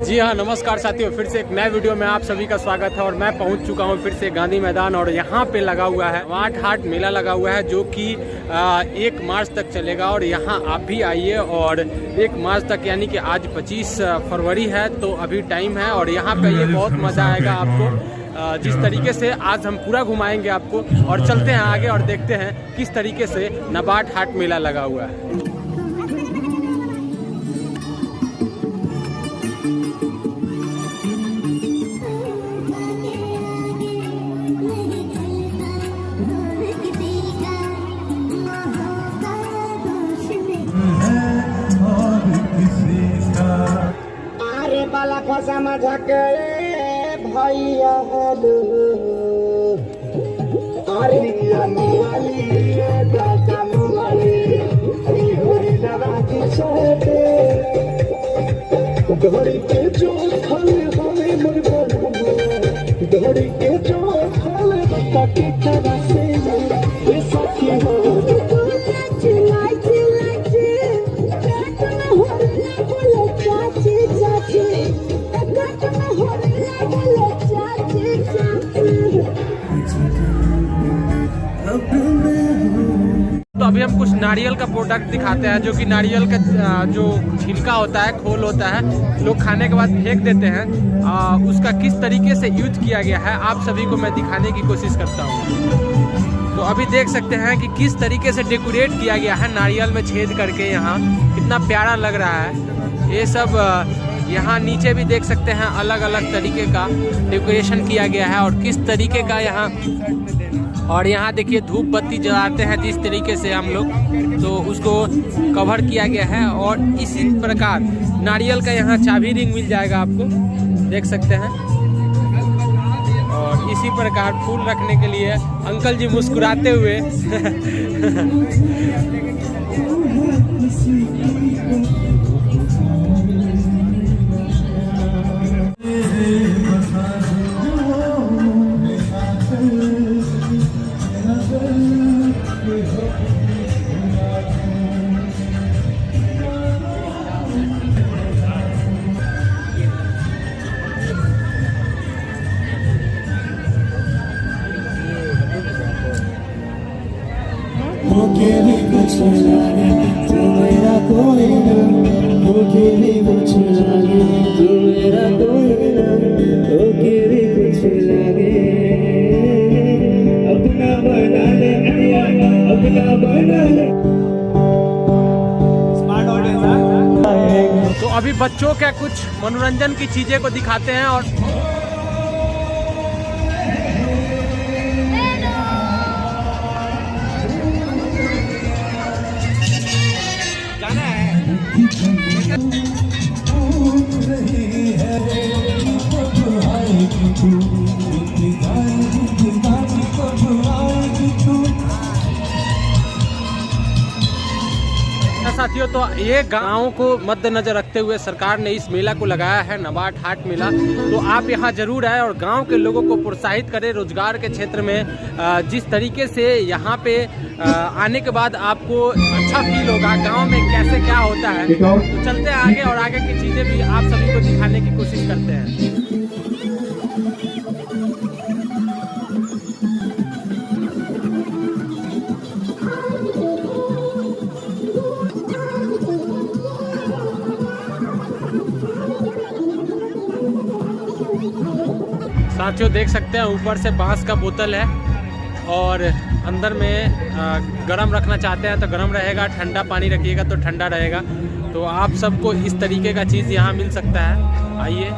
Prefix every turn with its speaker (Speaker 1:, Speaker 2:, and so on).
Speaker 1: जी हाँ, नमस्कार साथियों, फिर से एक नए वीडियो में आप सभी का स्वागत है। और मैं पहुंच चुका हूं फिर से गांधी मैदान और यहां पे लगा हुआ है नबाट हाट मेला लगा हुआ है, जो कि 1 मार्च तक चलेगा। और यहां आप भी आइए। और 1 मार्च तक यानी कि आज 25 फरवरी है, तो अभी टाइम है। और यहाँ पे आइए, बहुत मज़ा आएगा आपको। जिस तरीके से आज हम पूरा घुमाएंगे आपको। और चलते हैं आगे और देखते हैं किस तरीके से नबाट हाट मेला लगा हुआ है।
Speaker 2: बाला खोसा मजा के भैया हेलो अरे मुवाली दादा मुवाली होरी लगा की छोटे घड़ी के जो खाले हमें मोर बोल घड़ी के जो खाले बता के तरह से ये साथी हो
Speaker 1: तो अभी हम कुछ नारियल का प्रोडक्ट दिखाते हैं, जो कि नारियल का जो छिलका होता है, खोल होता है, लोग खाने के बाद फेंक देते हैं। उसका किस तरीके से यूज किया गया है आप सभी को मैं दिखाने की कोशिश करता हूँ। तो अभी देख सकते हैं कि किस तरीके से डेकोरेट किया गया है नारियल में छेद करके। यहाँ कितना प्यारा लग रहा है ये सब। यहाँ नीचे भी देख सकते हैं अलग अलग तरीके का डेकोरेशन किया गया है और किस तरीके का यहाँ। और यहाँ देखिए धूप बत्ती जलाते हैं जिस तरीके से हम लोग, तो उसको कवर किया गया है। और इसी प्रकार नारियल का यहाँ चाबी रिंग मिल जाएगा आपको, देख सकते हैं। और इसी प्रकार फूल रखने के लिए अंकल जी मुस्कुराते हुए तो अभी बच्चों के कुछ मनोरंजन की चीजें को दिखाते हैं। और साथियों, तो ये गाँव को मद्देनजर रखते हुए सरकार ने इस मेला को लगाया है, नबाट हाट मेला। तो आप यहाँ जरूर आए और गांव के लोगों को प्रोत्साहित करें रोजगार के क्षेत्र में। जिस तरीके से यहाँ पे आने के बाद आपको अच्छा फील होगा गांव में कैसे क्या होता है। तो चलते हैं आगे और आगे की चीज़ें भी आप सभी को दिखाने की कोशिश करते हैं। साथियों देख सकते हैं ऊपर से बांस का बोतल है और अंदर में गरम रखना चाहते हैं तो गरम रहेगा, ठंडा पानी रखिएगा तो ठंडा रहेगा। तो आप सबको इस तरीके का चीज़ यहाँ मिल सकता है। आइए।